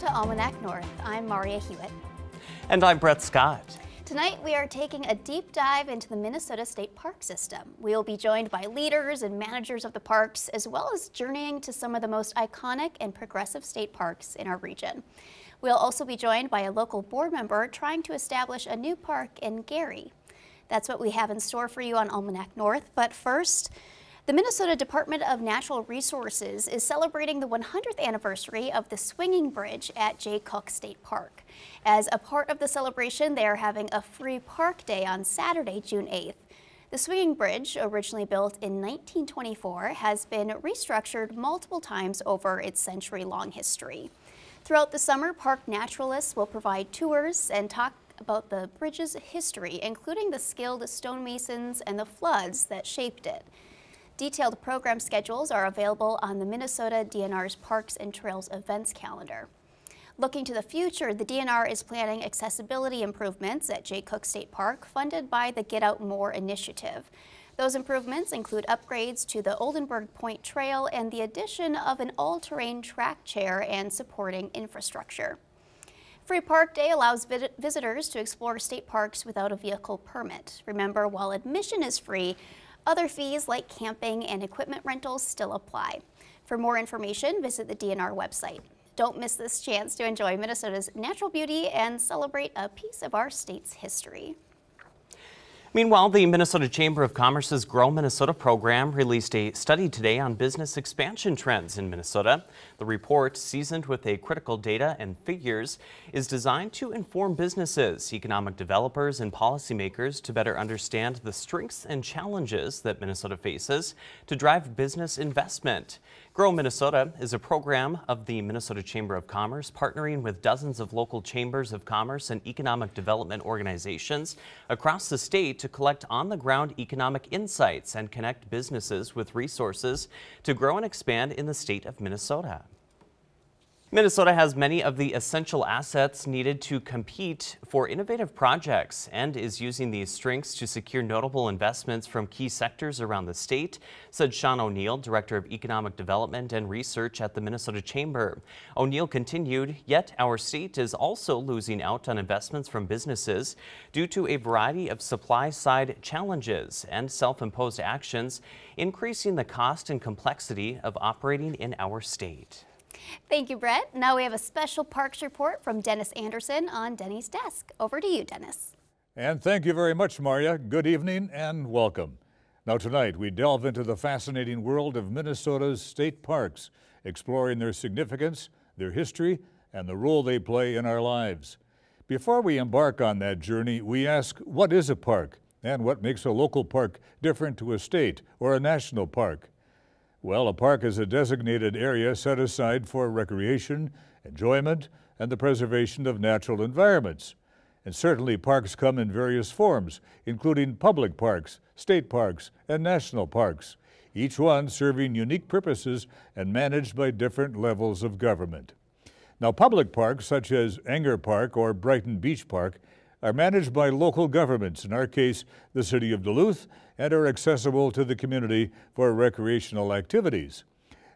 to Almanac North. I'm Maria Hewitt. And I'm Brett Scott. Tonight we are taking a deep dive into the Minnesota State Park system. We will be joined by leaders and managers of the parks, as well as journeying to some of the most iconic and progressive state parks in our region. We'll also be joined by a local board member trying to establish a new park in Gary. That's what we have in store for you on Almanac North, but first, the Minnesota Department of Natural Resources is celebrating the 100th anniversary of the swinging bridge at Jay Cooke State Park. As a part of the celebration, they are having a free park day on Saturday, June 8th. The swinging bridge, originally built in 1924, has been restructured multiple times over its century-long history. Throughout the summer, park naturalists will provide tours and talk about the bridge's history, including the skilled stonemasons and the floods that shaped it. Detailed program schedules are available on the Minnesota DNR's Parks and Trails events calendar. Looking to the future, the DNR is planning accessibility improvements at Jay Cooke State Park, funded by the Get Out More initiative. Those improvements include upgrades to the Oldenburg Point Trail and the addition of an all-terrain track chair and supporting infrastructure. Free Park Day allows visitors to explore state parks without a vehicle permit. Remember, while admission is free, other fees like camping and equipment rentals still apply. For more information, visit the DNR website. Don't miss this chance to enjoy Minnesota's natural beauty and celebrate a piece of our state's history. Meanwhile, the Minnesota Chamber of Commerce's Grow Minnesota program released a study today on business expansion trends in Minnesota. The report, seasoned with a critical data and figures, is designed to inform businesses, economic developers, and policymakers to better understand the strengths and challenges that Minnesota faces to drive business investment. Grow Minnesota is a program of the Minnesota Chamber of Commerce, partnering with dozens of local chambers of commerce and economic development organizations across the state to collect on-the-ground economic insights and connect businesses with resources to grow and expand in the state of Minnesota. Minnesota has many of the essential assets needed to compete for innovative projects and is using these strengths to secure notable investments from key sectors around the state, said Sean O'Neill, Director of Economic Development and Research at the Minnesota Chamber. O'Neill continued, yet our state is also losing out on investments from businesses due to a variety of supply-side challenges and self-imposed actions, increasing the cost and complexity of operating in our state. Thank you, Brett. Now we have a special parks report from Dennis Anderson on Denny's desk. Over to you, Dennis. And thank you very much, Maria. Good evening and welcome. Now tonight we delve into the fascinating world of Minnesota's state parks, exploring their significance, their history, and the role they play in our lives. Before we embark on that journey, we ask, what is a park? And what makes a local park different to a state or a national park? Well, a park is a designated area set aside for recreation, enjoyment, and the preservation of natural environments. And certainly parks come in various forms, including public parks, state parks, and national parks, each one serving unique purposes and managed by different levels of government. Now, public parks such as Enger Park or Brighton Beach Park are managed by local governments, in our case, the City of Duluth, and are accessible to the community for recreational activities.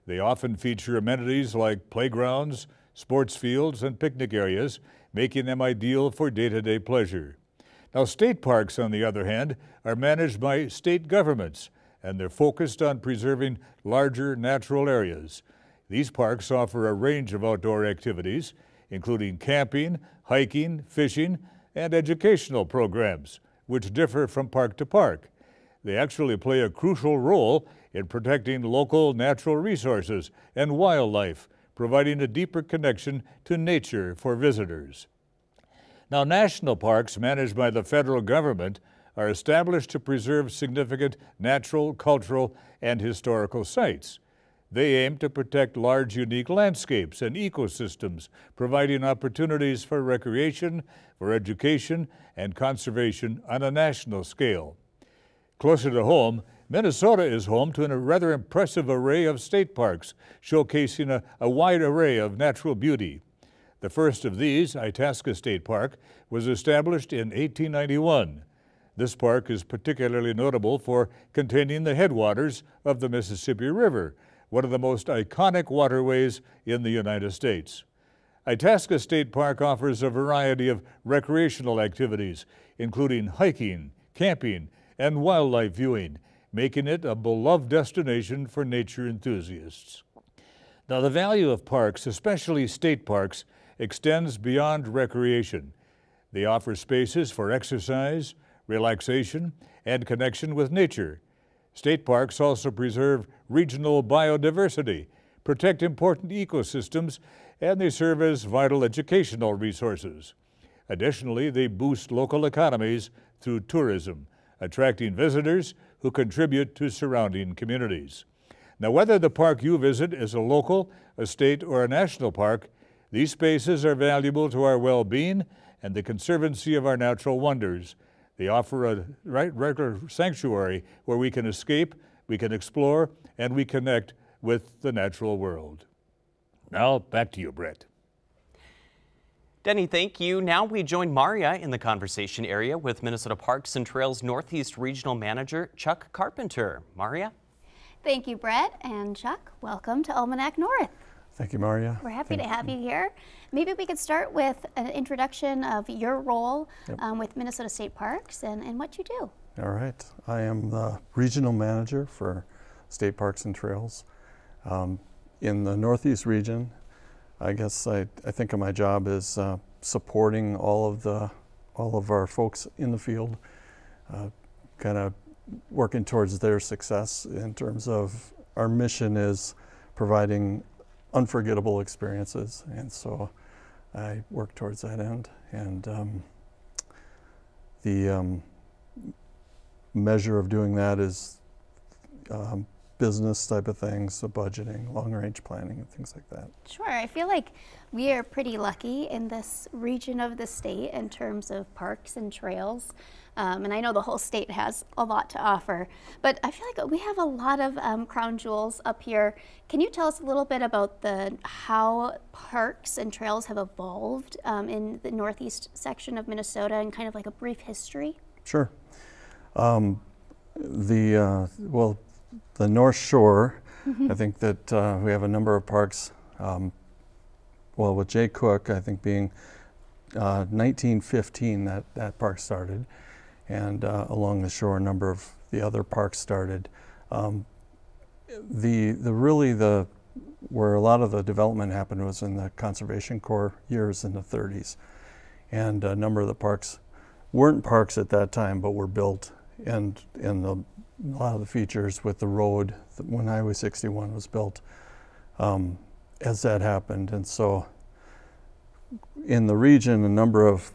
They often feature amenities like playgrounds, sports fields, and picnic areas, making them ideal for day-to-day pleasure. Now, state parks, on the other hand, are managed by state governments, and they're focused on preserving larger natural areas. These parks offer a range of outdoor activities, including camping, hiking, fishing, and educational programs, which differ from park to park. They actually play a crucial role in protecting local natural resources and wildlife, providing a deeper connection to nature for visitors. Now, national parks managed by the federal government are established to preserve significant natural, cultural, and historical sites. They aim to protect large, unique landscapes and ecosystems, providing opportunities for recreation, for education, and conservation on a national scale. Closer to home, Minnesota is home to a rather impressive array of state parks, showcasing a wide array of natural beauty. The first of these, Itasca State Park, was established in 1891. This park is particularly notable for containing the headwaters of the Mississippi River, one of the most iconic waterways in the United States. Itasca State Park offers a variety of recreational activities, including hiking, camping, and wildlife viewing, making it a beloved destination for nature enthusiasts. Now, the value of parks, especially state parks, extends beyond recreation. They offer spaces for exercise, relaxation, and connection with nature. State parks also preserve regional biodiversity, protect important ecosystems, and they serve as vital educational resources. Additionally, they boost local economies through tourism, attracting visitors who contribute to surrounding communities. Now, whether the park you visit is a local, a state, or a national park, these spaces are valuable to our well-being and the conservancy of our natural wonders. They offer a regular sanctuary where we can escape, we can explore, and we connect with the natural world. Now, back to you, Brett. Denny, thank you. Now we join Maria in the conversation area with Minnesota Parks and Trails Northeast Regional Manager Chuck Carpenter. Maria? Thank you, Brett, and Chuck, welcome to Almanac North. Thank you, Maria. We're happy to have you here. Maybe we could start with an introduction of your role with Minnesota State Parks and what you do. All right. I am the Regional Manager for State Parks and Trails. In the Northeast region, I guess I think of my job as supporting all of our folks in the field, kind of working towards their success in terms of our mission is providing unforgettable experiences, and so I work towards that end. And the measure of doing that is business type of things, so budgeting, long-range planning, and things like that. Sure. I feel like we are pretty lucky in this region of the state in terms of parks and trails. And I know the whole state has a lot to offer, but I feel like we have a lot of crown jewels up here. Can you tell us a little bit about how parks and trails have evolved in the northeast section of Minnesota and kind of like a brief history? Sure. The North Shore, I think that we have a number of parks. With Jay Cook, I think being 1915 that park started, and along the shore a number of the other parks started. Where a lot of the development happened was in the Conservation Corps years in the 30s, and a number of the parks weren't parks at that time, but were built, and a lot of the features with the road when Highway 61 was built as that happened. And so in the region, a number of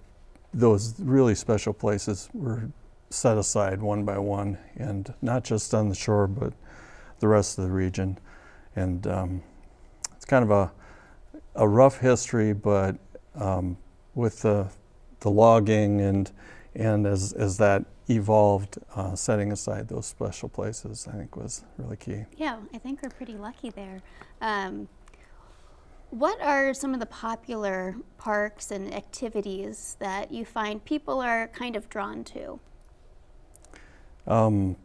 those really special places were set aside one by one, and not just on the shore, but the rest of the region. And it's kind of a rough history, but with the logging and as that evolved, setting aside those special places, I think was really key. Yeah, I think we're pretty lucky there. What are some of the popular parks and activities that you find people are kind of drawn to? Well,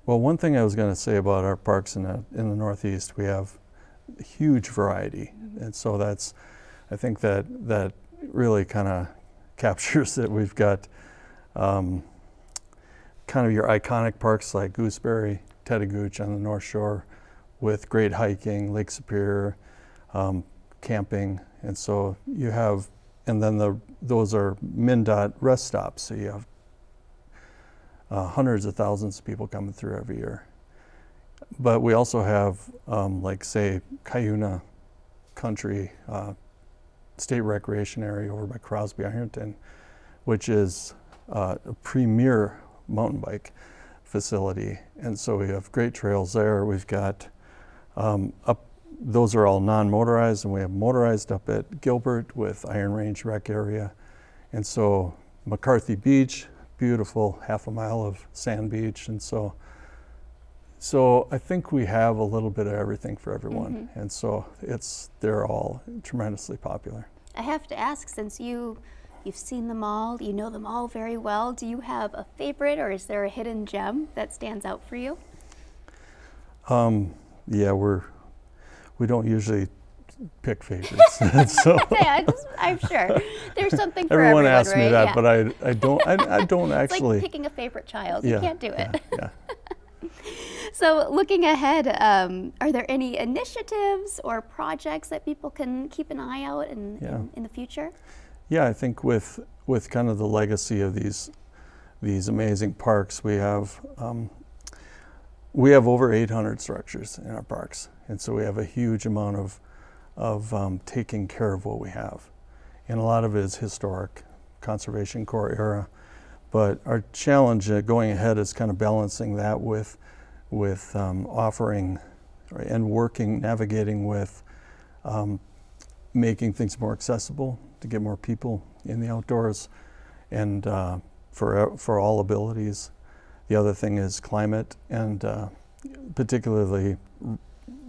one thing I was going to say about our parks in the Northeast, we have a huge variety, and so I think that really kind of captures it. We've got kind of your iconic parks like Gooseberry, Tettagooch on the North Shore, with great hiking, Lake Superior, camping, and so you have, and then those are MnDOT rest stops, so you have hundreds of thousands of people coming through every year. But we also have, like say, Cuyuna Country State Recreation Area over by Crosby, Ironton, which is a premier mountain bike facility, and so we have great trails there. We've got those are all non-motorized, and we have motorized up at Gilbert with Iron Range Rec Area, and so McCarthy Beach, beautiful half a mile of sand beach, and so I think we have a little bit of everything for everyone, and so they're all tremendously popular. I have to ask, since you've seen them all, you know them all very well, do you have a favorite, or is there a hidden gem that stands out for you? Yeah, we don't usually pick favorites. So Okay, I'm sure there's something for everyone everyone, asks me right? that, Yeah. but I don't It's actually. like picking a favorite child. Yeah, You can't do it. Yeah. So looking ahead, are there any initiatives or projects that people can keep an eye out in the future? Yeah, I think with kind of the legacy of these amazing parks, we have over 800 structures in our parks, and so we have a huge amount of taking care of what we have, and a lot of it is historic, Conservation Corps era. But our challenge going ahead is kind of balancing that with offering and navigating with making things more accessible to get more people in the outdoors, and for all abilities. The other thing is climate, and particularly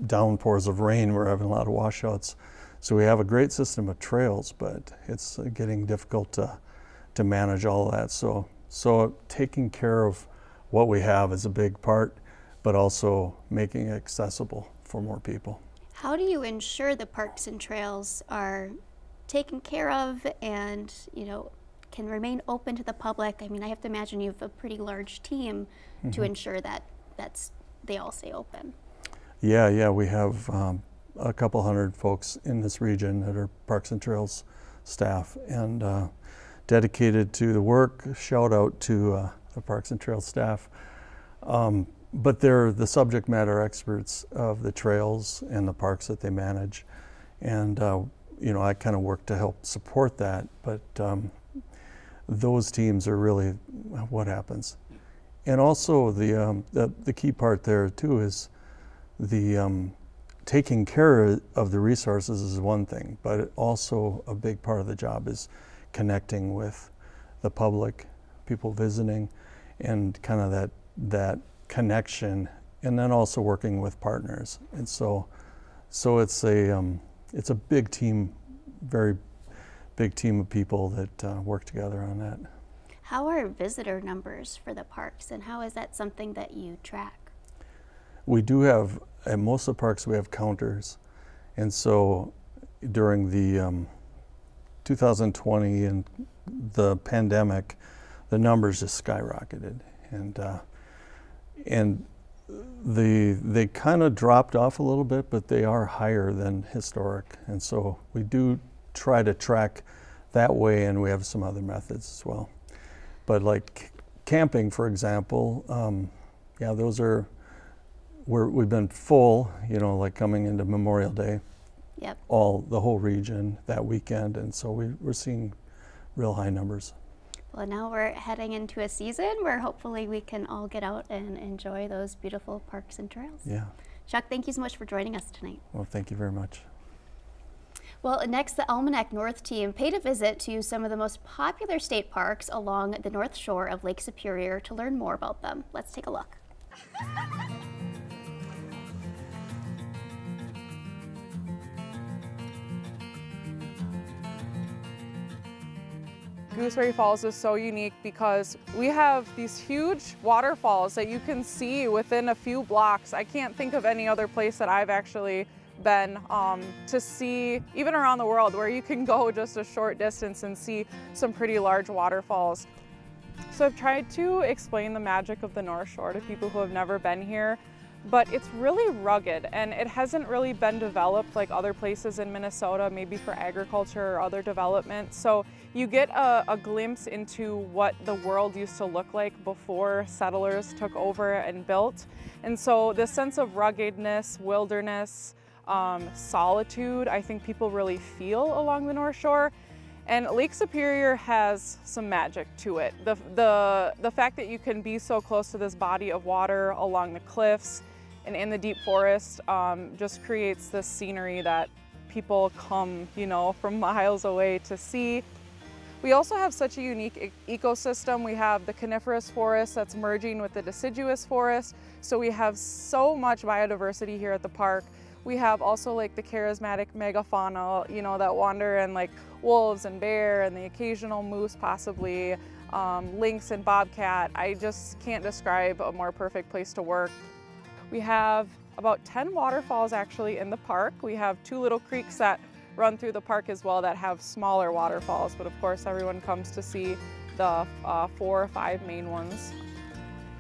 downpours of rain. We're having a lot of washouts. So we have a great system of trails, but it's getting difficult to manage all of that. So taking care of what we have is a big part, but also making it accessible for more people. How do you ensure the parks and trails are taken care of and, can remain open to the public? I mean, I have to imagine you have a pretty large team to ensure that they all stay open. Yeah, we have a couple hundred folks in this region that are Parks and Trails staff, and dedicated to the work. Shout out to the Parks and Trails staff. But they're the subject matter experts of the trails and the parks that they manage. And, I kind of work to help support that, but those teams are really what happens. And also the key part there too is the taking care of the resources is one thing, but also a big part of the job is connecting with the public, people visiting, and kind of that connection, and then also working with partners. And so it's a big team, very big team of people that work together on that. How are visitor numbers for the parks, and how is that something that you track? We do have, at most of the parks, we have counters. And so during the 2020 and the pandemic, the numbers just skyrocketed. And they kind of dropped off a little bit, but they are higher than historic. And so we do try to track that way, and we have some other methods as well. But like camping, for example, those are, we've been full, like coming into Memorial Day. Yep. The whole region that weekend, and so we're seeing real high numbers. Well, now we're heading into a season where hopefully we can all get out and enjoy those beautiful parks and trails. Yeah. Chuck, thank you so much for joining us tonight. Well, thank you very much. Well, next, the Almanac North team paid a visit to some of the most popular state parks along the north shore of Lake Superior to learn more about them. Let's take a look. Gooseberry Falls is so unique because we have these huge waterfalls that you can see within a few blocks. I can't think of any other place that I've actually been to see, even around the world, where you can go just a short distance and see some pretty large waterfalls. So I've tried to explain the magic of the North Shore to people who have never been here, but it's really rugged and it hasn't really been developed like other places in Minnesota, maybe for agriculture or other development. So you get a glimpse into what the world used to look like before settlers took over and built. And so this sense of ruggedness, wilderness, solitude, I think people really feel along the North Shore. And Lake Superior has some magic to it. The fact that you can be so close to this body of water along the cliffs and in the deep forest just creates this scenery that people come, from miles away to see. We also have such a unique ecosystem. We have the coniferous forest that's merging with the deciduous forest. So we have so much biodiversity here at the park. We have also like the charismatic megafauna, that wander, and like wolves and bear and the occasional moose possibly, lynx and bobcat. I just can't describe a more perfect place to work. We have about 10 waterfalls actually in the park. We have 2 little creeks that run through the park as well that have smaller waterfalls, but of course everyone comes to see the 4 or 5 main ones.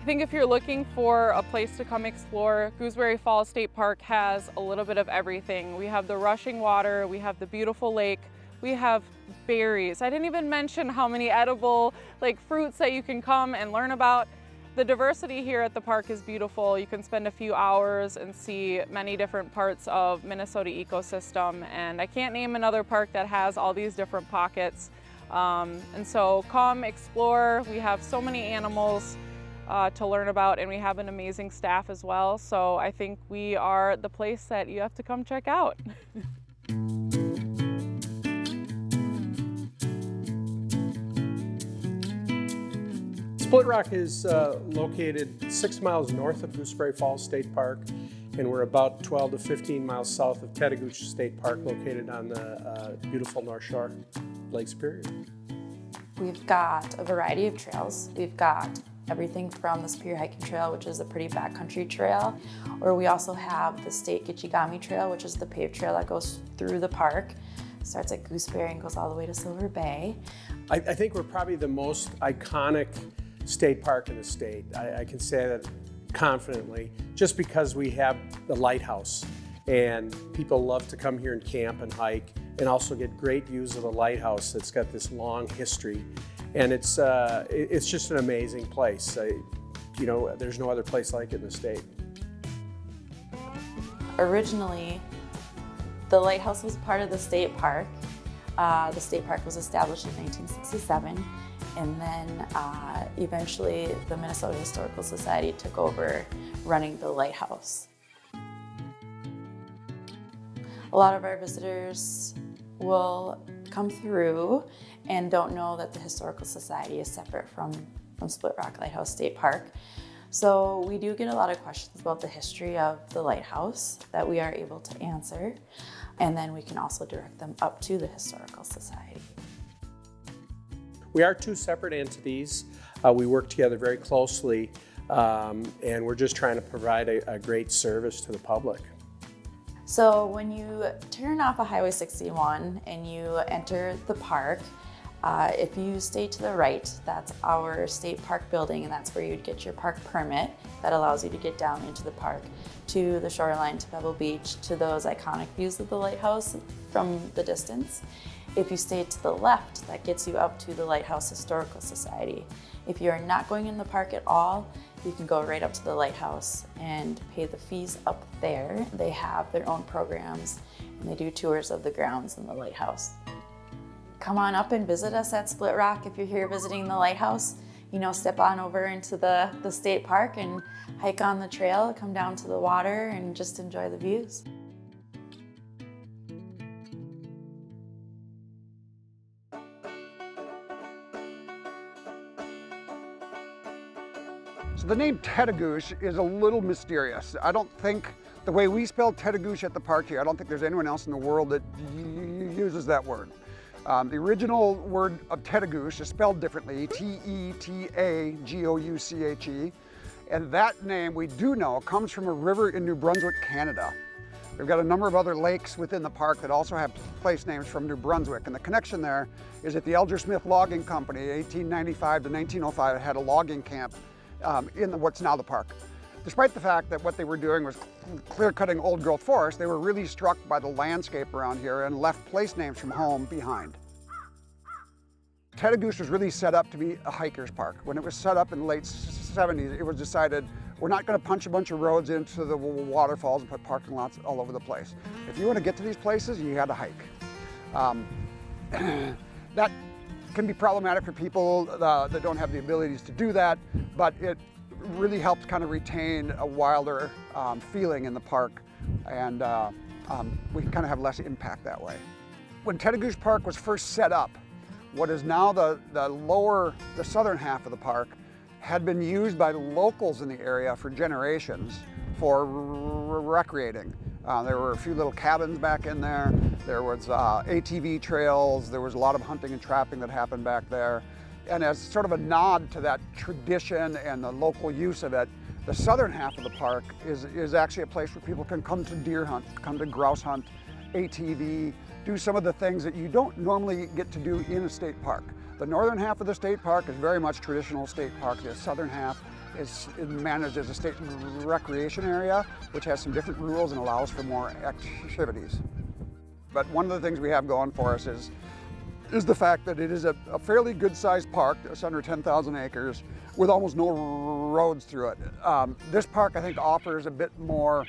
I think if you're looking for a place to come explore, Gooseberry Falls State Park has a little bit of everything. We have the rushing water, we have the beautiful lake, we have berries. I didn't even mention how many edible fruits that you can come and learn about. The diversity here at the park is beautiful. You can spend a few hours and see many different parts of Minnesota ecosystem, and I can't name another park that has all these different pockets. And so come explore. We have so many animals to learn about, and we have an amazing staff as well. So I think we are the place that you have to come check out. Split Rock is located 6 miles north of Gooseberry Falls State Park, and we're about 12 to 15 miles south of Tetagooch State Park, located on the beautiful North Shore, Lake Superior. We've got a variety of trails. We've got everything from the Superior Hiking Trail, which is a pretty backcountry trail, or we also have the State Gitchigami Trail, which is the paved trail that goes through the park. Starts at Gooseberry and goes all the way to Silver Bay. I think we're probably the most iconic state park in the state. I can say that confidently, just because we have the lighthouse, and people love to come here and camp and hike, and also get great views of the lighthouse that's got this long history. And it's just an amazing place. You know, there's no other place like it in the state. Originally, the lighthouse was part of the state park. The state park was established in 1967, and then eventually the Minnesota Historical Society took over running the lighthouse. A lot of our visitors will come through and don't know that the Historical Society is separate from Split Rock Lighthouse State Park. So we do get a lot of questions about the history of the lighthouse that we are able to answer, and then we can also direct them up to the Historical Society. We are 2 separate entities. We work together very closely, and we're just trying to provide a great service to the public. So when you turn off of Highway 61 and you enter the park, if you stay to the right, that's our state park building, and that's where you'd get your park permit that allows you to get down into the park, to the shoreline, to Pebble Beach, to those iconic views of the lighthouse from the distance. If you stay to the left, that gets you up to the Lighthouse Historical Society. If you're not going in the park at all, you can go right up to the lighthouse and pay the fees up there. They have their own programs, and they do tours of the grounds in the lighthouse. Come on up and visit us at Split Rock if you're here visiting the lighthouse. You know, step on over into the state park and hike on the trail, come down to the water and just enjoy the views. So the name Tetagooch is a little mysterious. I don't think the way we spell Tetagooch at the park here, I don't think there's anyone else in the world that uses that word. The original word of Tetagooch is spelled differently, T-E-T-A-G-O-U-C-H-E, and that name we do know comes from a river in New Brunswick, Canada. We've got a number of other lakes within the park that also have place names from New Brunswick, and the connection there is that the Eldersmith Logging Company, 1895 to 1905, had a logging camp in what's now the park. Despite the fact that what they were doing was clear-cutting old-growth forest, they were really struck by the landscape around here and left place names from home behind. Tetagooch was really set up to be a hiker's park. When it was set up in the late 70s, it was decided we're not going to punch a bunch of roads into the waterfalls and put parking lots all over the place. If you want to get to these places, you had to hike. That can be problematic for people that don't have the abilities to do that, but it really helps kind of retain a wilder feeling in the park, and we kind of have less impact that way. When Tetagooch Park was first set up, what is now the southern half of the park had been used by locals in the area for generations for recreating. There were a few little cabins back in there. There was ATV trails. There was a lot of hunting and trapping that happened back there. And as sort of a nod to that tradition and the local use of it, The southern half of the park is actually a place where people can come to deer hunt, come to grouse hunt, ATV, do some of the things that you don't normally get to do in a state park. The northern half of the state park is very much traditional state park. The southern half is managed as a state recreation area, which has some different rules and allows for more activities. But one of the things we have going for us is the fact that it is a fairly good-sized park. It's under 10,000 acres with almost no roads through it. This park, I think, offers a bit more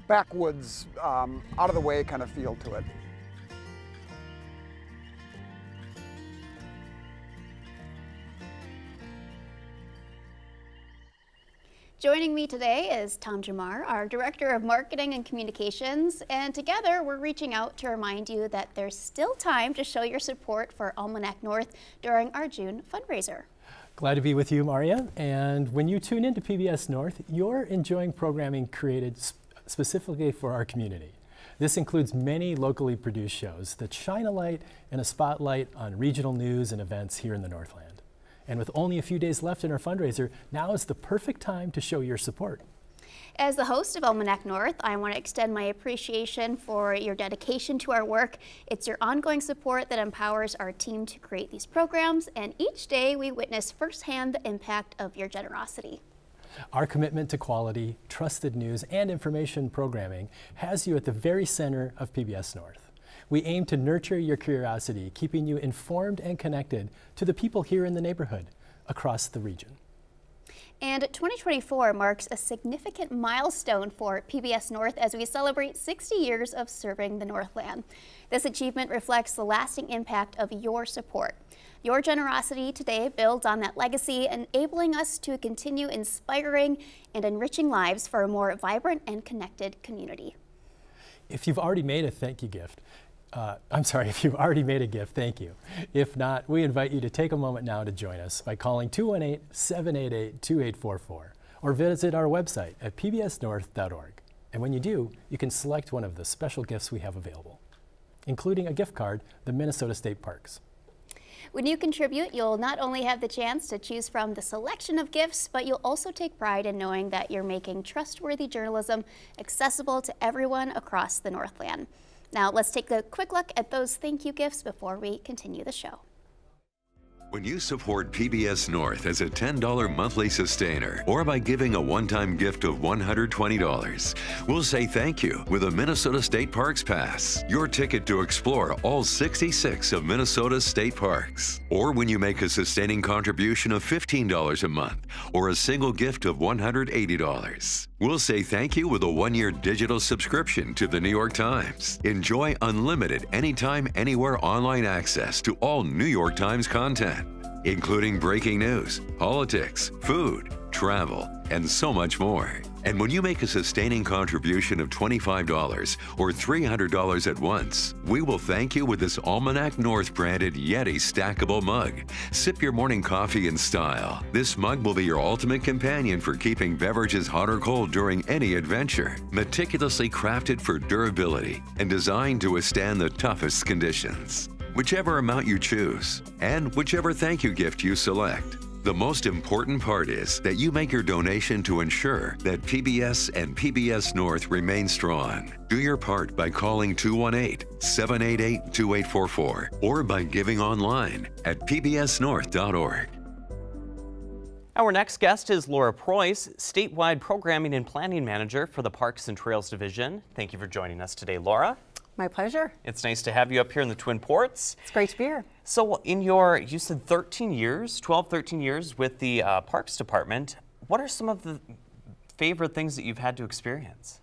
backwoods, out of the way kind of feel to it. Joining me today is Tom Jamar, our Director of Marketing and Communications, and together we're reaching out to remind you that there's still time to show your support for Almanac North during our June fundraiser. Glad to be with you, Maria. And when you tune into PBS North, you're enjoying programming created specifically for our community. This includes many locally produced shows that shine a light and a spotlight on regional news and events here in the Northland. And with only a few days left in our fundraiser, now is the perfect time to show your support. As the host of Almanac North, I want to extend my appreciation for your dedication to our work. It's your ongoing support that empowers our team to create these programs, and each day we witness firsthand the impact of your generosity. Our commitment to quality, trusted news, and information programming has you at the very center of PBS North. We aim to nurture your curiosity, keeping you informed and connected to the people here in the neighborhood across the region. And 2024 marks a significant milestone for PBS North as we celebrate 60 years of serving the Northland. This achievement reflects the lasting impact of your support. Your generosity today builds on that legacy, enabling us to continue inspiring and enriching lives for a more vibrant and connected community. If you've already made a thank you gift, if you've already made a gift, thank you. If not, we invite you to take a moment now to join us by calling 218-788-2844 or visit our website at pbsnorth.org. And when you do, you can select one of the special gifts we have available, including a gift card to the Minnesota State Parks. When you contribute, you'll not only have the chance to choose from the selection of gifts, but you'll also take pride in knowing that you're making trustworthy journalism accessible to everyone across the Northland. Now let's take a quick look at those thank you gifts before we continue the show. When you support PBS North as a $10 monthly sustainer or by giving a one-time gift of $120, we'll say thank you with a Minnesota State Parks Pass, your ticket to explore all 66 of Minnesota's state parks. Or when you make a sustaining contribution of $15 a month or a single gift of $180. We'll say thank you with a one-year digital subscription to the New York Times. Enjoy unlimited anytime, anywhere online access to all New York Times content, including breaking news, politics, food, travel, and so much more. And when you make a sustaining contribution of $25 or $300 at once, we will thank you with this Almanac North branded Yeti stackable mug. Sip your morning coffee in style. This mug will be your ultimate companion for keeping beverages hot or cold during any adventure. Meticulously crafted for durability and designed to withstand the toughest conditions. Whichever amount you choose, and whichever thank you gift you select. The most important part is that you make your donation to ensure that PBS and PBS North remain strong. Do your part by calling 218-788-2844 or by giving online at pbsnorth.org. Our next guest is Laura Preuss, statewide programming and planning manager for the Parks and Trails Division. Thank you for joining us today, Laura. My pleasure. It's nice to have you up here in the Twin Ports. It's great to be here. So in your, you said 13 years with the Parks Department, what are some of the favorite things that you've had to experience?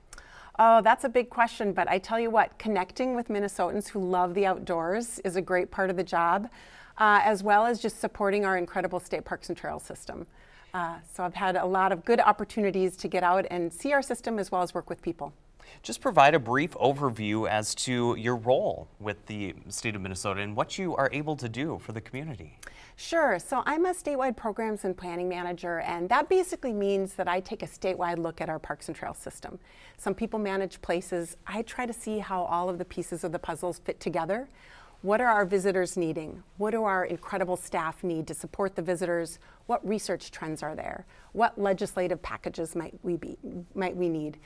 Oh, that's a big question, but I tell you what, connecting with Minnesotans who love the outdoors is a great part of the job, as well as just supporting our incredible state parks and trails system. So I've had a lot of good opportunities to get out and see our system as well as work with people. Just provide a brief overview as to your role with the state of Minnesota and what you are able to do for the community. Sure. So I'm a statewide programs and planning manager, and that basically means that I take a statewide look at our parks and trails system. Some people manage places. I try to see how all of the pieces of the puzzles fit together. What are our visitors needing? What do our incredible staff need to support the visitors? What research trends are there? What legislative packages might we need?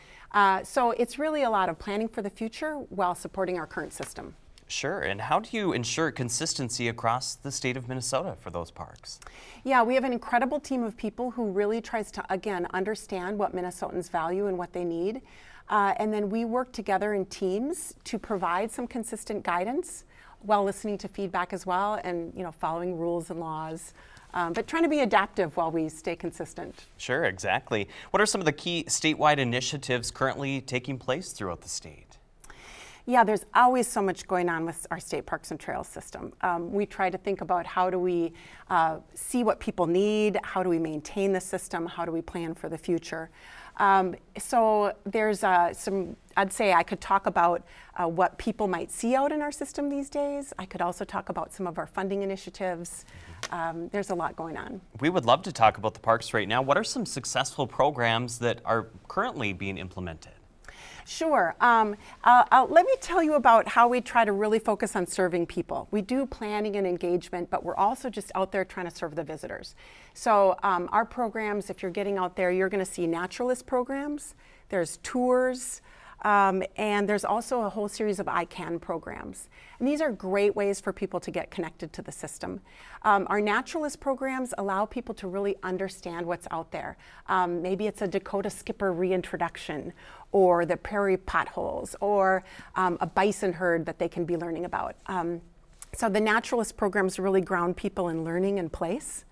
So it's really a lot of planning for the future while supporting our current system. Sure, and how do you ensure consistency across the state of Minnesota for those parks? Yeah, we have an incredible team of people who really tries to, again, understand what Minnesotans value and what they need. And then we work together in teams to provide some consistent guidance while listening to feedback as well, and following rules and laws, but trying to be adaptive while we stay consistent. Sure, exactly. What are some of the key statewide initiatives currently taking place throughout the state? Yeah, there's always so much going on with our state parks and trails system. We try to think about how do we see what people need, how do we maintain the system, how do we plan for the future. So there's I'd say I could talk about what people might see out in our system these days. I could also talk about some of our funding initiatives. There's a lot going on. We would love to talk about the parks right now. What are some successful programs that are currently being implemented? Sure. Let me tell you about how we try to really focus on serving people. We do planning and engagement, but we're also just out there trying to serve the visitors. So our programs, if you're getting out there, you're going to see naturalist programs, there's tours, and there's also a whole series of ICANN programs. And these are great ways for people to get connected to the system. Our naturalist programs allow people to really understand what's out there. Maybe it's a Dakota skipper reintroduction, or the prairie potholes, or a bison herd that they can be learning about. So the naturalist programs really ground people in learning and place.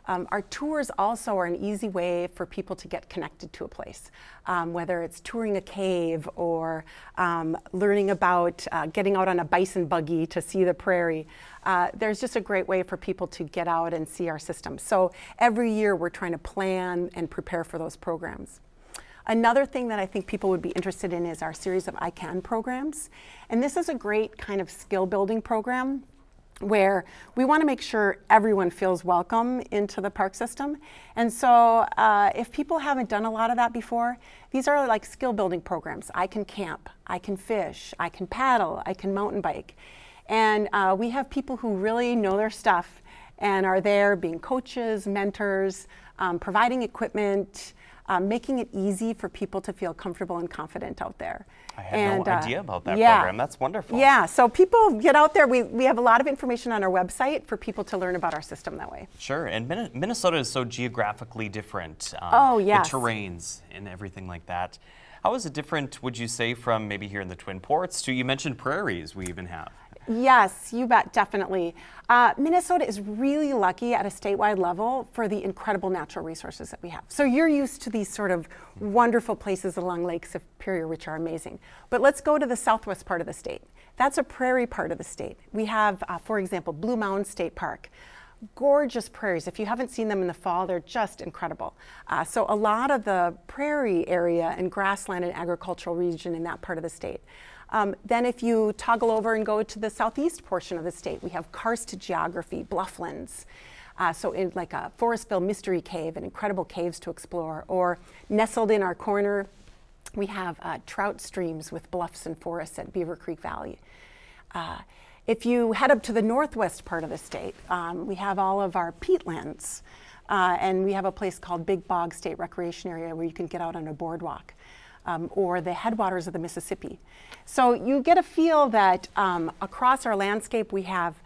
Our tours also are an easy way for people to get connected to a place, whether it's touring a cave or learning about getting out on a bison buggy to see the prairie. There's just a great way for people to get out and see our system. So every year we're trying to plan and prepare for those programs. Another thing that I think people would be interested in is our series of ICANN programs. And this is a great kind of skill building program where we want to make sure everyone feels welcome into the park system. And so if people haven't done a lot of that before, these are like skill building programs. I can camp, I can fish, I can paddle, I can mountain bike. And we have people who really know their stuff and are there being coaches, mentors, providing equipment, making it easy for people to feel comfortable and confident out there. I had no idea about that program. That's wonderful. Yeah, so people get out there. We have a lot of information on our website for people to learn about our system that way. Sure, and Minnesota is so geographically different. Oh, yes. The terrains and everything like that. How is it different, would you say, from maybe here in the Twin Ports to, you mentioned prairies we even have? Yes, you bet, definitely. Minnesota is really lucky at a statewide level for the incredible natural resources that we have. So you're used to these sort of wonderful places along Lake Superior, which are amazing. But let's go to the southwest part of the state. That's a prairie part of the state. We have, for example, Blue Mountain State Park. Gorgeous prairies. If you haven't seen them in the fall, they're just incredible. So a lot of the prairie area and grassland and agricultural region in that part of the state. Then if you toggle over and go to the southeast portion of the state, we have karst geography, blufflands. So in like a Forestville Mystery Cave and incredible caves to explore. Or nestled in our corner, we have trout streams with bluffs and forests at Beaver Creek Valley. If you head up to the northwest part of the state, we have all of our peatlands. And we have a place called Big Bog State Recreation Area where you can get out on a boardwalk. Or the headwaters of the Mississippi. So you get a feel that across our landscape we have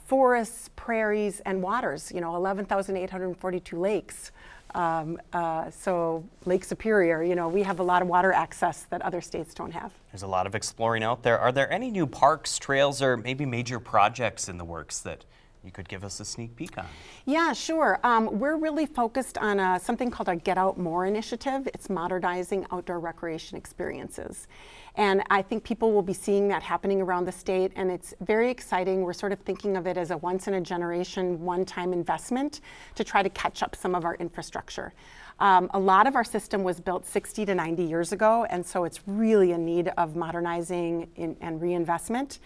forests, prairies, and waters, 11,842 lakes. So Lake Superior, we have a lot of water access that other states don't have. There's a lot of exploring out there. Are there any new parks, trails, or maybe major projects in the works that you could give us a sneak peek on? Yeah, sure. We're really focused on something called our Get Out More initiative. It's modernizing outdoor recreation experiences. And I think people will be seeing that happening around the state, and it's very exciting. We're sort of thinking of it as a once-in-a-generation, one-time investment to try to catch up some of our infrastructure. A lot of our system was built 60 to 90 years ago, and so it's really in need of modernizing and reinvestment.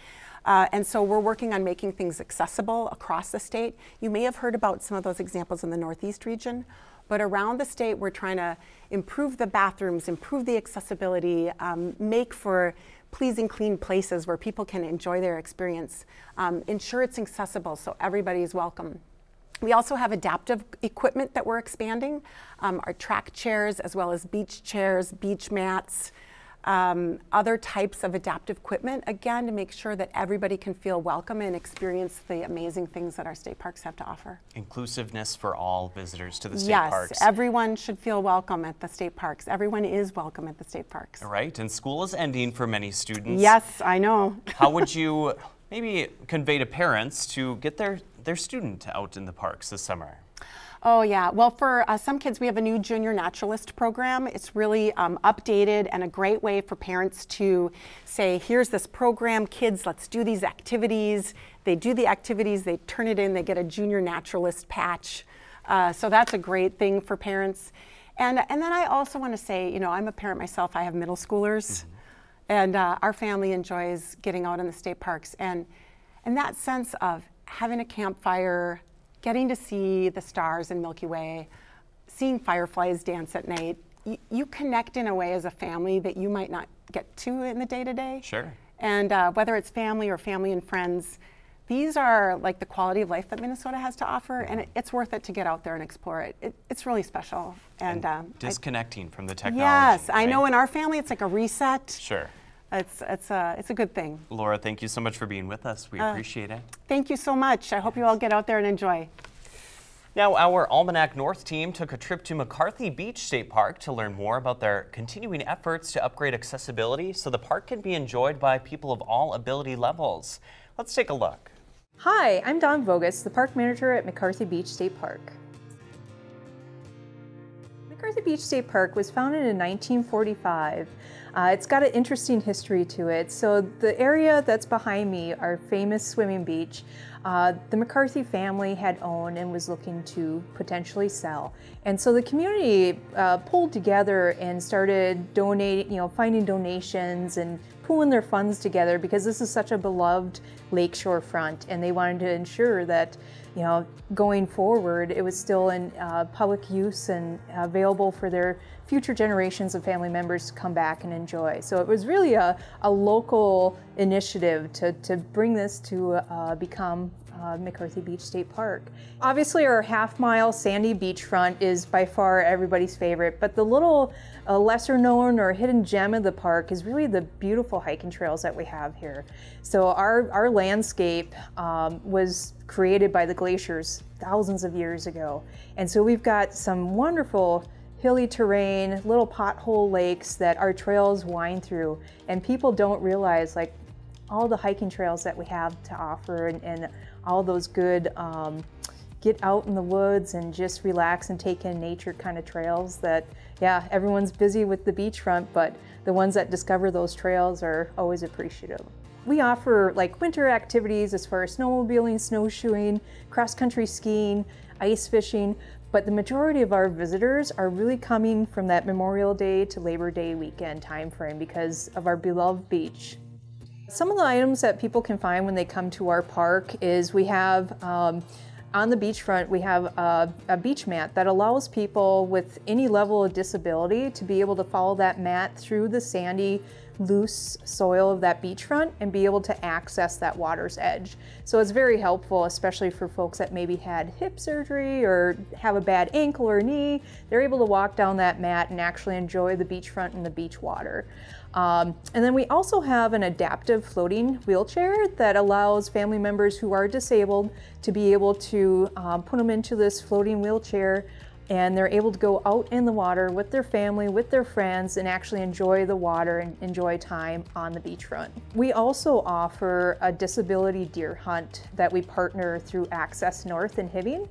And so we're working on making things accessible across the state. You may have heard about some of those examples in the Northeast region, but around the state we're trying to improve the bathrooms, improve the accessibility, make for pleasing, clean places where people can enjoy their experience. Ensure it's accessible so everybody is welcome. We also have adaptive equipment that we're expanding, our track chairs as well as beach chairs, beach mats, other types of adaptive equipment, again, to make sure that everybody can feel welcome and experience the amazing things that our state parks have to offer. Inclusiveness for all visitors to the state parks. Yes, everyone should feel welcome at the state parks. Everyone is welcome at the state parks. All right, and school is ending for many students. Yes, I know. How would you maybe convey to parents to get their student out in the parks this summer? Oh yeah, well for some kids we have a new junior naturalist program. It's really updated and a great way for parents to say, here's this program, kids, let's do these activities. They do the activities, they turn it in, they get a junior naturalist patch. So that's a great thing for parents. And then I also want to say, you know, I'm a parent myself, I have middle schoolers, and our family enjoys getting out in the state parks. And that sense of having a campfire, getting to see the stars in Milky Way, seeing fireflies dance at night, you connect in a way as a family that you might not get to in the day-to-day. Sure. And whether it's family or family and friends, these are like the quality of life that Minnesota has to offer, and it's worth it to get out there and explore it. It's really special. And disconnecting from the technology. Yes, right? I know in our family it's like a reset. Sure. It's a good thing. Laura, thank you so much for being with us. We appreciate it. Thank you so much. I hope you all get out there and enjoy. Now, our Almanac North team took a trip to McCarthy Beach State Park to learn more about their continuing efforts to upgrade accessibility so the park can be enjoyed by people of all ability levels. Let's take a look. Hi, I'm Dawn Vogus, the park manager at McCarthy Beach State Park. McCarthy Beach State Park was founded in 1945. It's got an interesting history to it. So the area that's behind me, our famous swimming beach, the McCarthy family had owned and was looking to potentially sell. And so the community pulled together and started donating, finding donations and pooling their funds together because this is such a beloved lakeshore front, and they wanted to ensure that, going forward, it was still in public use and available for their future generations of family members to come back and enjoy. So it was really a local initiative to bring this to become McCarthy Beach State Park. Obviously our half-mile sandy beachfront is by far everybody's favorite, but the little lesser known or hidden gem of the park is really the beautiful hiking trails that we have here. So our landscape was created by the glaciers thousands of years ago. And so we've got some wonderful hilly terrain, little pothole lakes that our trails wind through, and people don't realize like all the hiking trails that we have to offer and all those good get out in the woods and just relax and take in nature kind of trails that, yeah, everyone's busy with the beachfront, but the ones that discover those trails are always appreciative. We offer like winter activities as far as snowmobiling, snowshoeing, cross-country skiing, ice fishing, but the majority of our visitors are really coming from that Memorial Day to Labor Day weekend time frame because of our beloved beach. Some of the items that people can find when they come to our park is we have, on the beachfront, we have a beach mat that allows people with any level of disability to be able to follow that mat through the sandy, loose soil of that beachfront and be able to access that water's edge. So it's very helpful, especially for folks that maybe had hip surgery or have a bad ankle or knee. They're able to walk down that mat and actually enjoy the beachfront and the beach water. And then we also have an adaptive floating wheelchair that allows family members who are disabled to be able to put them into this floating wheelchair, and they're able to go out in the water with their family, with their friends, and actually enjoy the water and enjoy time on the beachfront. We also offer a disability deer hunt that we partner through Access North in Hibbing.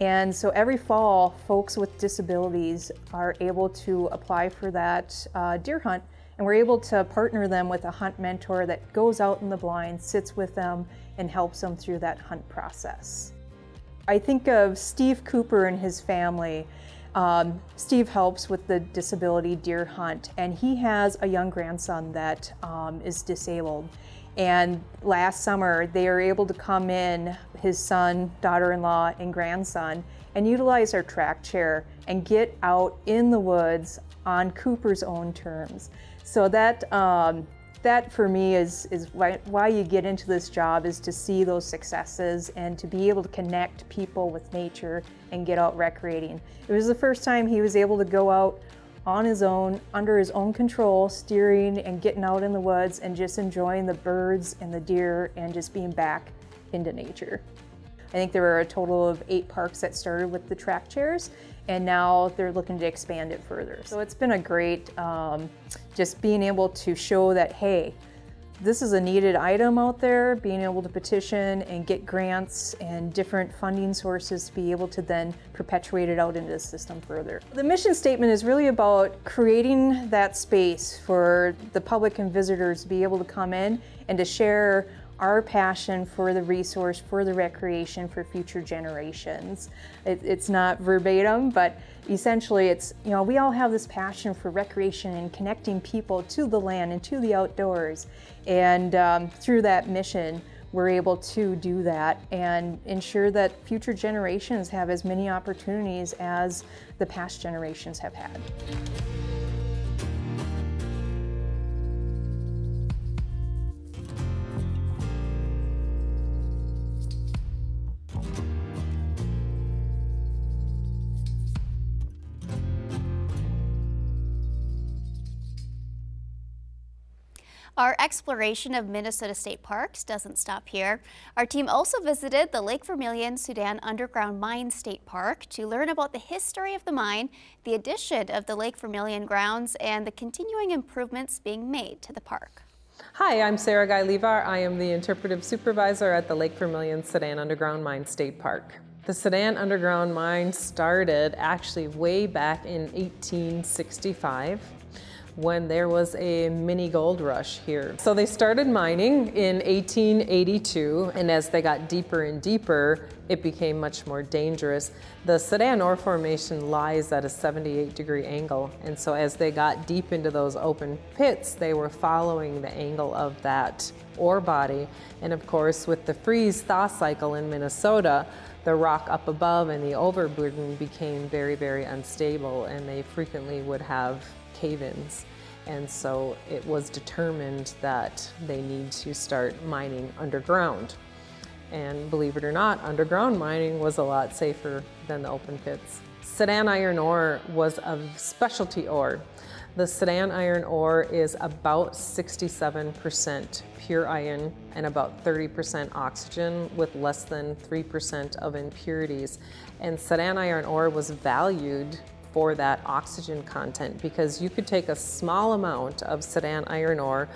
And so every fall, folks with disabilities are able to apply for that deer hunt, and we're able to partner them with a hunt mentor that goes out in the blind, sits with them, and helps them through that hunt process. I think of Steve Cooper and his family. Steve helps with the disability deer hunt, and he has a young grandson that is disabled. And last summer, they are able to come in, his son, daughter-in-law, and grandson, and utilize our track chair and get out in the woods on Cooper's own terms. So that that for me is why you get into this job, is to see those successes and to be able to connect people with nature and get out recreating. It was the first time he was able to go out on his own, under his own control, steering and getting out in the woods and just enjoying the birds and the deer and just being back into nature. I think there were a total of 8 parks that started with the track chairs, and now they're looking to expand it further. So it's been a great, just being able to show that, hey, this is a needed item out there, being able to petition and get grants and different funding sources to be able to then perpetuate it out into the system further. The mission statement is really about creating that space for the public and visitors to be able to come in and to share our passion for the resource, for the recreation, for future generations. It's not verbatim, but essentially it's, you know, we all have this passion for recreation and connecting people to the land and to the outdoors. And through that mission, we're able to do that and ensure that future generations have as many opportunities as the past generations have had. Our exploration of Minnesota state parks doesn't stop here. Our team also visited the Lake Vermilion Sudan Underground Mine State Park to learn about the history of the mine, the addition of the Lake Vermilion grounds, and the continuing improvements being made to the park. Hi, I'm Sarah Guy-Levar. I am the interpretive supervisor at the Lake Vermilion Sudan Underground Mine State Park. The Sudan Underground Mine started actually way back in 1865. When there was a mini gold rush here. So they started mining in 1882, and as they got deeper and deeper, it became much more dangerous. The Sudan ore formation lies at a 78-degree angle, and so as they got deep into those open pits, they were following the angle of that ore body. And of course, with the freeze-thaw cycle in Minnesota, the rock up above and the overburden became very, very unstable, and they frequently would have cave-ins. And so it was determined that they need to start mining underground. And believe it or not, underground mining was a lot safer than the open pits. Sudan iron ore was a specialty ore. The Sudan iron ore is about 67% pure iron and about 30% oxygen with less than 3% of impurities. And Sudan iron ore was valued for that oxygen content because you could take a small amount of Sudan iron ore,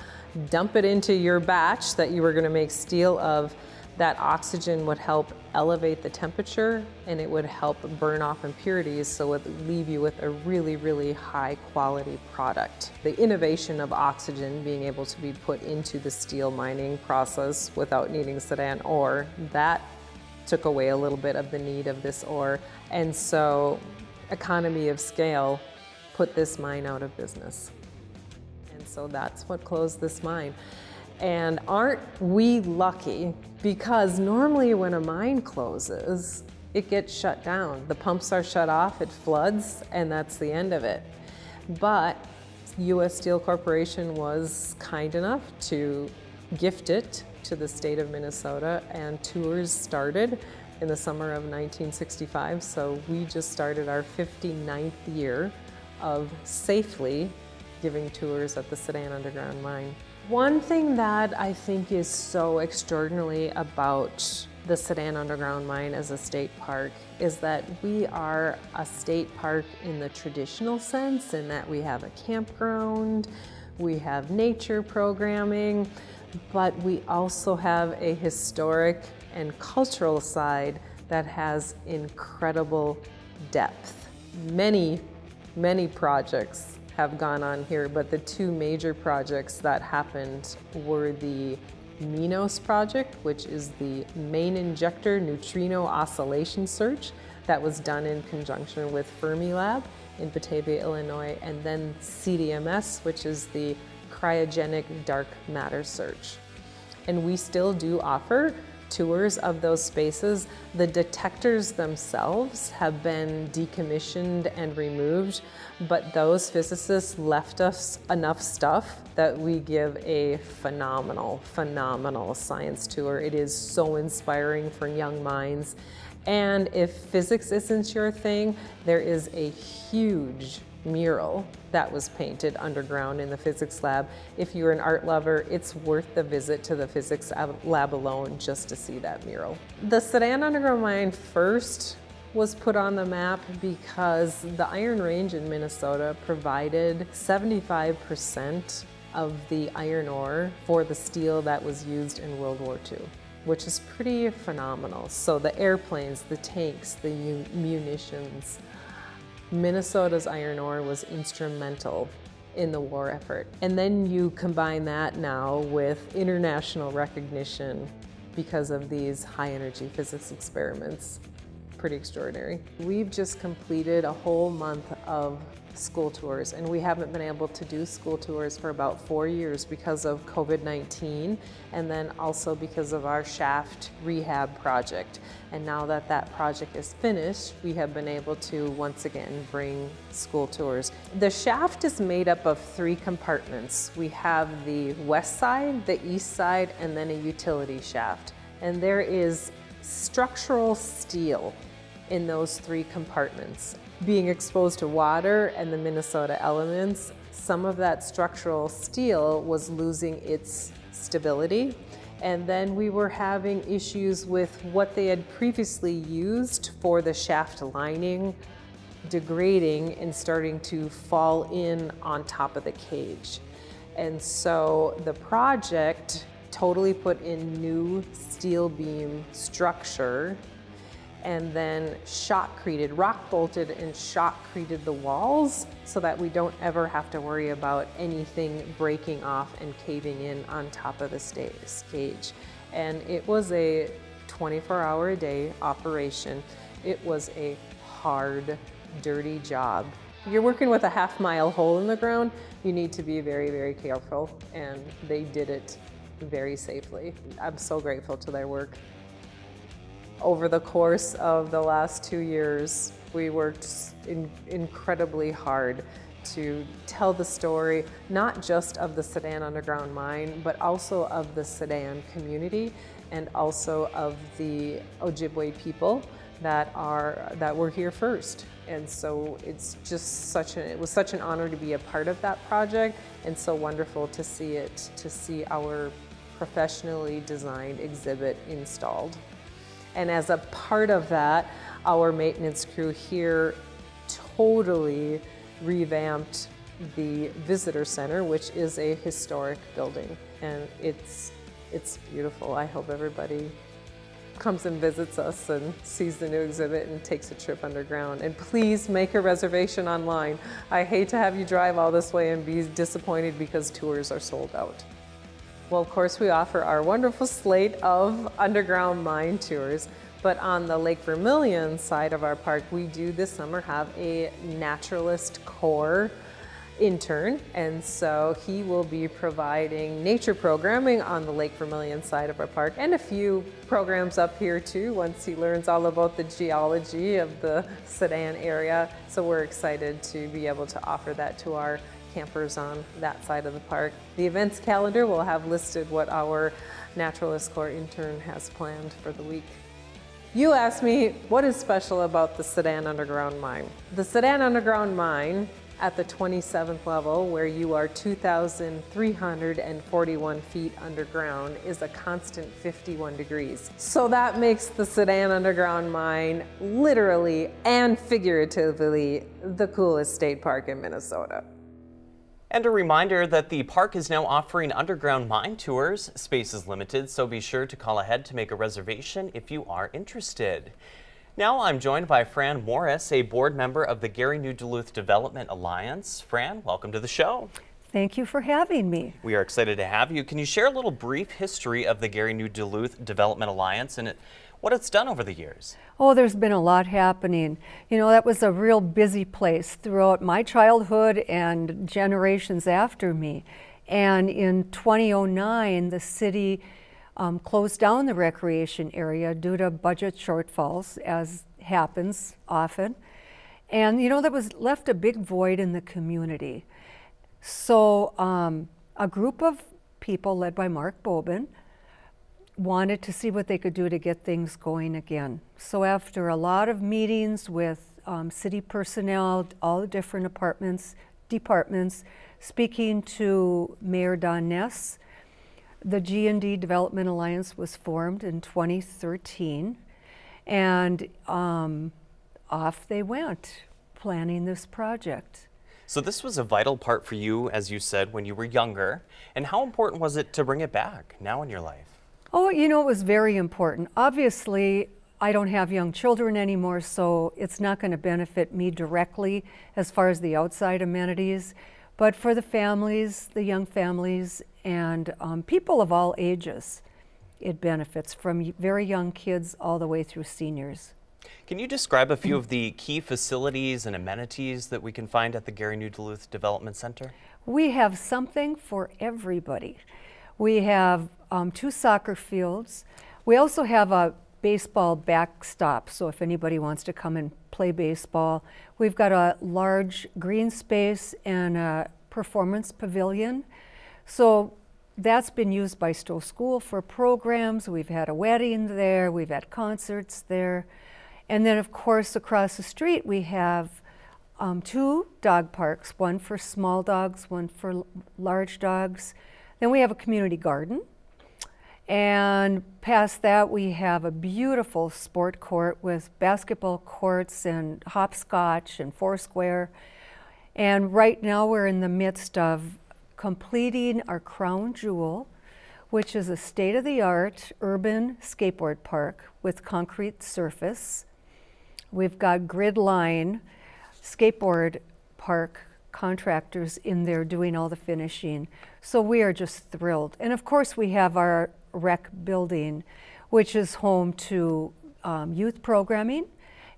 dump it into your batch that you were going to make steel of. That oxygen would help elevate the temperature and it would help burn off impurities, so it would leave you with a really, really high quality product. The innovation of oxygen being able to be put into the steel mining process without needing Sudan ore, that took away a little bit of the need of this ore. And so economy of scale put this mine out of business. And so that's what closed this mine. And aren't we lucky? Because normally when a mine closes, it gets shut down. The pumps are shut off, it floods, and that's the end of it. But U.S. Steel Corporation was kind enough to gift it to the state of Minnesota, and tours started in the summer of 1965, so we just started our 59th year of safely giving tours at the Sudan Underground Mine. One thing that I think is so extraordinary about the Sudan Underground Mine as a state park is that we are a state park in the traditional sense, in that we have a campground, we have nature programming, but we also have a historic and cultural side that has incredible depth. Many, many projects have gone on here, but the two major projects that happened were the MINOS project, which is the main injector neutrino oscillation search that was done in conjunction with Fermilab in Batavia, Illinois, and then CDMS, which is the cryogenic dark matter search. And we still do offer tours of those spaces. The detectors themselves have been decommissioned and removed, but those physicists left us enough stuff that we give a phenomenal science tour. It is so inspiring for young minds. And if physics isn't your thing, there is a huge mural that was painted underground in the physics lab. If you're an art lover, it's worth the visit to the physics lab alone just to see that mural. The Sedan Underground Mine first was put on the map because the Iron Range in Minnesota provided 75% of the iron ore for the steel that was used in World War II, which is pretty phenomenal. So the airplanes, the tanks, the munitions, Minnesota's iron ore was instrumental in the war effort. And then you combine that now with international recognition because of these high energy physics experiments. Pretty extraordinary. We've just completed a whole month of school tours, and we haven't been able to do school tours for about 4 years because of COVID-19, and then also because of our shaft rehab project. And now that that project is finished, we have been able to once again bring school tours. The shaft is made up of 3 compartments. We have the west side, the east side, and then a utility shaft. And there is structural steel in those 3 compartments. Being exposed to water and the Minnesota elements, some of that structural steel was losing its stability. And then we were having issues with what they had previously used for the shaft lining degrading and starting to fall in on top of the cage. And so the project totally put in new steel beam structure and then shotcreted, rock bolted and shotcreted the walls so that we don't ever have to worry about anything breaking off and caving in on top of the cage. And it was a 24-hour-a-day operation. It was a hard, dirty job. You're working with a half-mile hole in the ground. You need to be very, very careful, and they did it very safely. I'm so grateful to their work. Over the course of the last 2 years, we worked incredibly hard to tell the story, not just of the Sedan Underground Mine, but also of the Sedan community and also of the Ojibwe people that were here first. And so it's just it was such an honor to be a part of that project, and so wonderful to see our professionally designed exhibit installed. And as a part of that, our maintenance crew here totally revamped the visitor center, which is a historic building. And it's beautiful. I hope everybody comes and visits us and sees the new exhibit and takes a trip underground. And please make a reservation online. I hate to have you drive all this way and be disappointed because tours are sold out. Well, of course, we offer our wonderful slate of underground mine tours, but on the Lake Vermilion side of our park, we do this summer have a naturalist corps intern, and so he will be providing nature programming on the Lake Vermilion side of our park, and a few programs up here too once he learns all about the geology of the Sedan area. So we're excited to be able to offer that to our campers on that side of the park. The events calendar will have listed what our Naturalist Corps intern has planned for the week. You asked me, what is special about the Sedan Underground Mine? The Sedan Underground Mine at the 27th level, where you are 2,341 feet underground, is a constant 51 degrees. So that makes the Sedan Underground Mine literally and figuratively the coolest state park in Minnesota. And a reminder that the park is now offering underground mine tours. Space is limited, so be sure to call ahead to make a reservation if you are interested. Now I'm joined by Fran Morris, a board member of the Gary New Duluth Development Alliance. Fran, welcome to the show. Thank you for having me. We are excited to have you. Can you share a little brief history of the Gary New Duluth Development Alliance and what it's done over the years? Oh, there's been a lot happening. You know, that was a real busy place throughout my childhood and generations after me. And in 2009, the city closed down the recreation area due to budget shortfalls, as happens often. And that was left a big void in the community. So a group of people led by Mark Bobin wanted to see what they could do to get things going again. So after a lot of meetings with city personnel, all the different departments, speaking to Mayor Don Ness, the G&D Development Alliance was formed in 2013, and off they went, planning this project. So this was a vital part for you, as you said, when you were younger. And how important was it to bring it back now in your life? Oh, it was very important. Obviously, I don't have young children anymore, so it's not going to benefit me directly as far as the outside amenities. But for the families, the young families, and people of all ages, it benefits, from very young kids all the way through seniors. Can you describe a few of the key facilities and amenities that we can find at the Gary New Duluth Development Center? We have something for everybody. We have 2 soccer fields. We also have a baseball backstop, so if anybody wants to come and play baseball. We've got a large green space and a performance pavilion. So that's been used by Stowe School for programs. We've had a wedding there, we've had concerts there. And then of course across the street we have 2 dog parks, one for small dogs, one for large dogs. Then we have a community garden. And past that we have a beautiful sport court with basketball courts and hopscotch and foursquare. And right now we're in the midst of completing our crown jewel, which is a state-of-the-art urban skateboard park with concrete surface. We've got grid line skateboard park contractors in there doing all the finishing. So we are just thrilled. And of course we have our rec building, which is home to youth programming,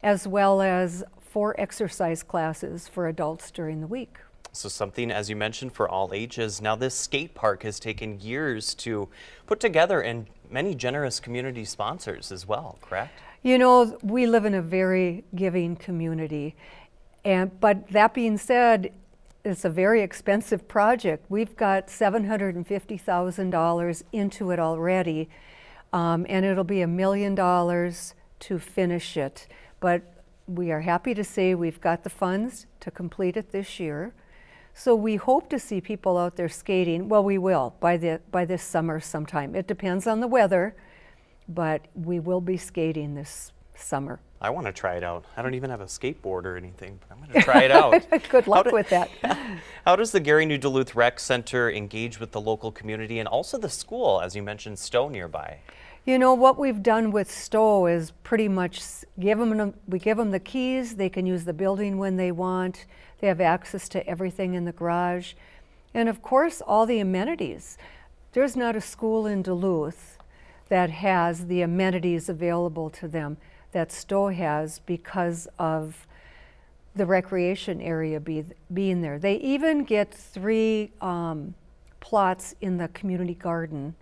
as well as 4 exercise classes for adults during the week. So something, as you mentioned, for all ages. Now this skate park has taken years to put together, and many generous community sponsors as well, correct? We live in a very giving community, but that being said, it's a very expensive project. We've got $750,000 into it already, and it'll be $1 million to finish it. But we are happy to say we've got the funds to complete it this year. So we hope to see people out there skating. Well, we will by this summer sometime. It depends on the weather, but we will be skating this summer. I want to try it out. I don't even have a skateboard or anything, but I'm going to try it out. Good luck with that. How does the Gary New Duluth Rec Center engage with the local community and also the school, as you mentioned, Stowe nearby? What we've done with Stowe is pretty much we give them the keys. They can use the building when they want. They have access to everything in the garage. And of course, all the amenities. There's not a school in Duluth that has the amenities available to them that Stowe has because of the recreation area being there. They even get 3 plots in the community garden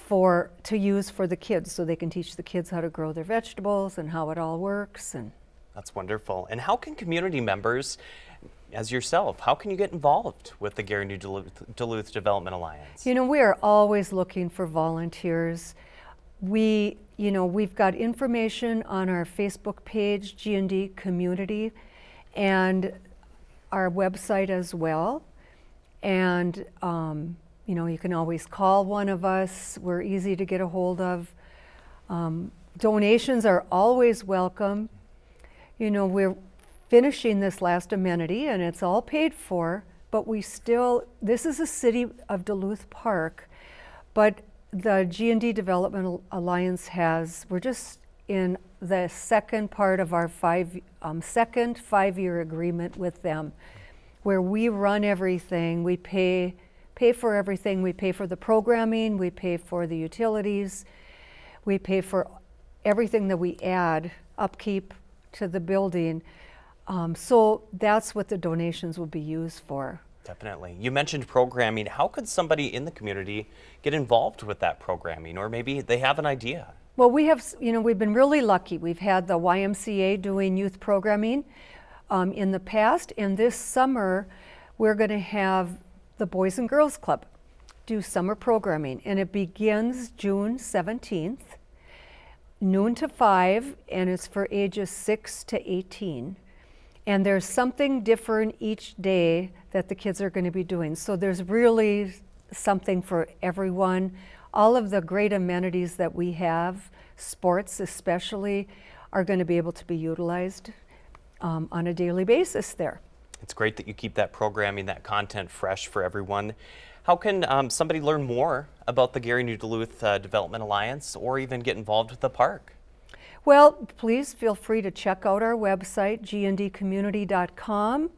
to use for the kids, so they can teach the kids how to grow their vegetables and how it all works. And that's wonderful. And how can community members, as yourself, how can you get involved with the Gary New Duluth Development Alliance? We are always looking for volunteers. We've got information on our Facebook page, G&D Community, and our website as well. And you can always call one of us. We're easy to get a hold of. Donations are always welcome. We're finishing this last amenity and it's all paid for, but this is a City of Duluth park, but the G&D Development Alliance we're just in the second part of our second 5-year agreement with them, where we run everything, we pay for everything, we pay for the programming, we pay for the utilities, we pay for everything that we add, upkeep to the building. So that's what the donations will be used for. Definitely. You mentioned programming. How could somebody in the community get involved with that programming, or maybe they have an idea? Well, we've been really lucky. We've had the YMCA doing youth programming in the past, and this summer we're going to have the Boys and Girls Club do summer programming, and it begins June 17th, noon to 5, and it's for ages 6 to 18. And there's something different each day that the kids are going to be doing. So there's really something for everyone. All of the great amenities that we have, sports especially, are going to be able to be utilized on a daily basis there. It's great that you keep that programming, that content fresh for everyone. How can somebody learn more about the Gary New Duluth Development Alliance, or even get involved with the park? Well, please feel free to check out our website, gndcommunity.com.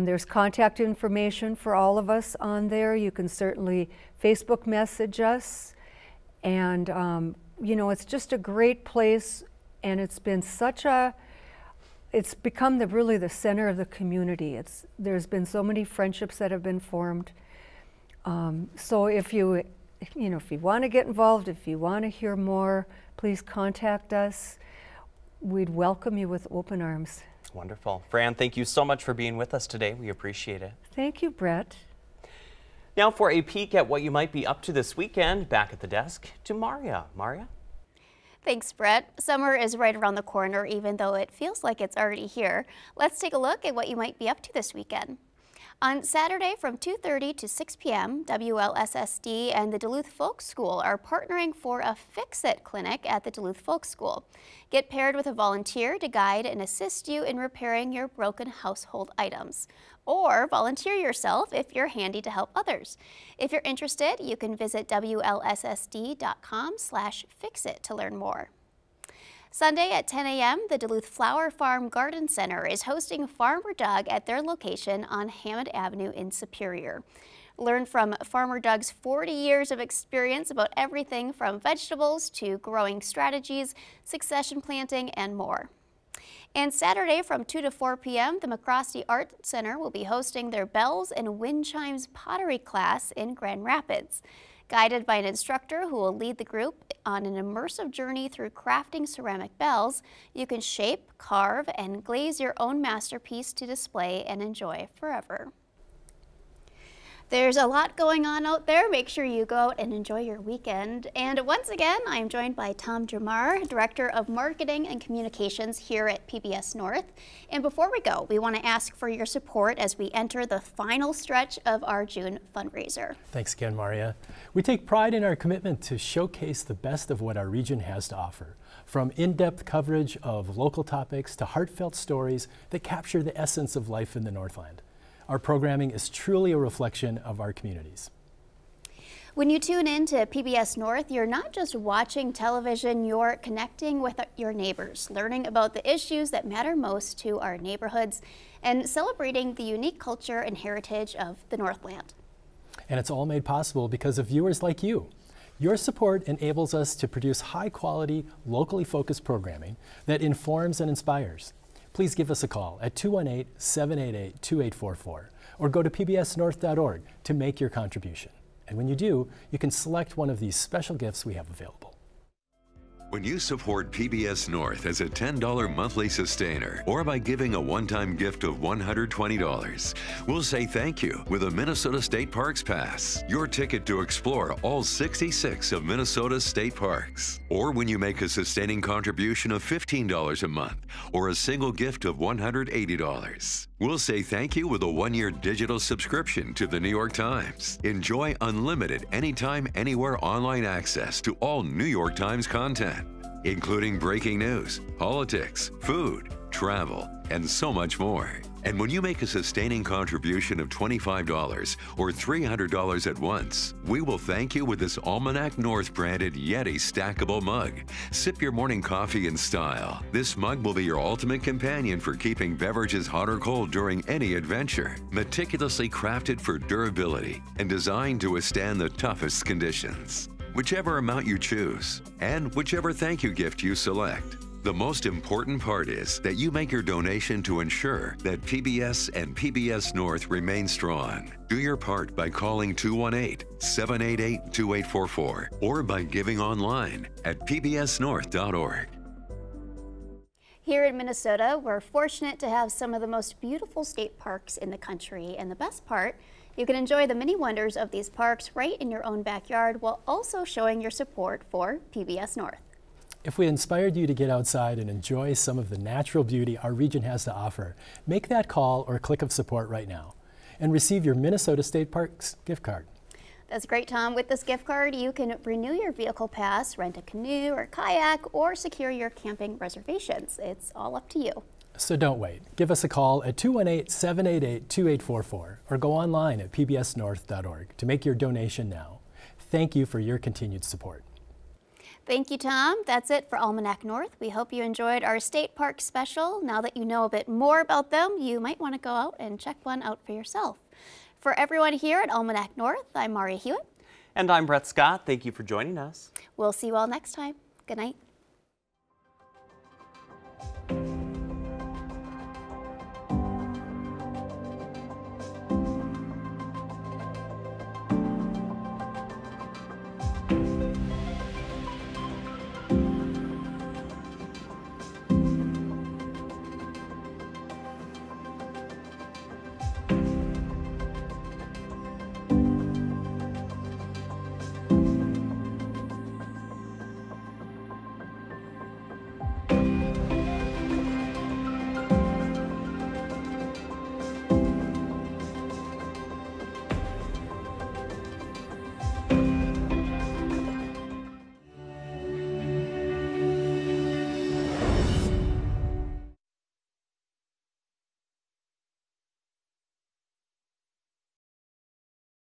There's contact information for all of us on there. You can certainly Facebook message us. And, you know, it's just a great place, and it's been it's become really the center of the community. There's been so many friendships that have been formed. So if you want to get involved, if you want to hear more, please contact us. We'd welcome you with open arms. Wonderful. Fran, thank you so much for being with us today. We appreciate it. Thank you, Brett. Now for a peek at what you might be up to this weekend, back at the desk to Maria. Maria? Thanks, Brett. Summer is right around the corner, even though it feels like it's already here. Let's take a look at what you might be up to this weekend. On Saturday from 2:30 to 6 p.m., WLSSD and the Duluth Folk School are partnering for a Fix-It clinic at the Duluth Folk School. Get paired with a volunteer to guide and assist you in repairing your broken household items. Or volunteer yourself if you're handy to help others. If you're interested, you can visit WLSSD.com/fixit to learn more. Sunday at 10 a.m., the Duluth Flower Farm Garden Center is hosting Farmer Doug at their location on Hammond Avenue in Superior. Learn from Farmer Doug's 40 years of experience about everything from vegetables to growing strategies, succession planting, and more. And Saturday from 2 to 4 p.m., the McCarthy Art Center will be hosting their Bells and Wind Chimes pottery class in Grand Rapids. Guided by an instructor who will lead the group on an immersive journey through crafting ceramic bells, you can shape, carve, and glaze your own masterpiece to display and enjoy forever. There's a lot going on out there. Make sure you go out and enjoy your weekend. And once again, I am joined by Tom Dramar, Director of Marketing and Communications here at PBS North. And before we go, we want to ask for your support as we enter the final stretch of our June fundraiser. Thanks again, Maria. We take pride in our commitment to showcase the best of what our region has to offer, from in-depth coverage of local topics to heartfelt stories that capture the essence of life in the Northland. Our programming is truly a reflection of our communities. When you tune in to PBS North, you're not just watching television, you're connecting with your neighbors, learning about the issues that matter most to our neighborhoods, and celebrating the unique culture and heritage of the Northland. And it's all made possible because of viewers like you. Your support enables us to produce high-quality, locally focused programming that informs and inspires. Please give us a call at 218-788-2844 or go to pbsnorth.org to make your contribution. And when you do, you can select one of these special gifts we have available. When you support PBS North as a $10 monthly sustainer or by giving a one-time gift of $120, we'll say thank you with a Minnesota State Parks Pass, your ticket to explore all 66 of Minnesota's state parks. Or when you make a sustaining contribution of $15 a month or a single gift of $180. We'll say thank you with a one-year digital subscription to the New York Times. Enjoy unlimited anytime, anywhere online access to all New York Times content, including breaking news, politics, food, travel, and so much more. And when you make a sustaining contribution of $25 or $300 at once, we will thank you with this Almanac North branded Yeti stackable mug. Sip your morning coffee in style. This mug will be your ultimate companion for keeping beverages hot or cold during any adventure. Meticulously crafted for durability and designed to withstand the toughest conditions. Whichever amount you choose and whichever thank you gift you select, The most important part is that you make your donation to ensure that PBS and PBS North remain strong. Do your part by calling 218-788-2844 or by giving online at pbsnorth.org. Here in Minnesota, we're fortunate to have some of the most beautiful state parks in the country, and the best part, you can enjoy the many wonders of these parks right in your own backyard while also showing your support for PBS North. If we inspired you to get outside and enjoy some of the natural beauty our region has to offer, make that call or click of support right now and receive your Minnesota State Parks gift card. That's great, Tom. With this gift card, you can renew your vehicle pass, rent a canoe or kayak, or secure your camping reservations. It's all up to you. So don't wait. Give us a call at 218-788-2844 or go online at pbsnorth.org to make your donation now. Thank you for your continued support. Thank you, Tom. That's it for Almanac North. We hope you enjoyed our state park special. Now that you know a bit more about them, you might want to go out and check one out for yourself. For everyone here at Almanac North, I'm Maria Hewitt. And I'm Brett Scott. Thank you for joining us. We'll see you all next time. Good night.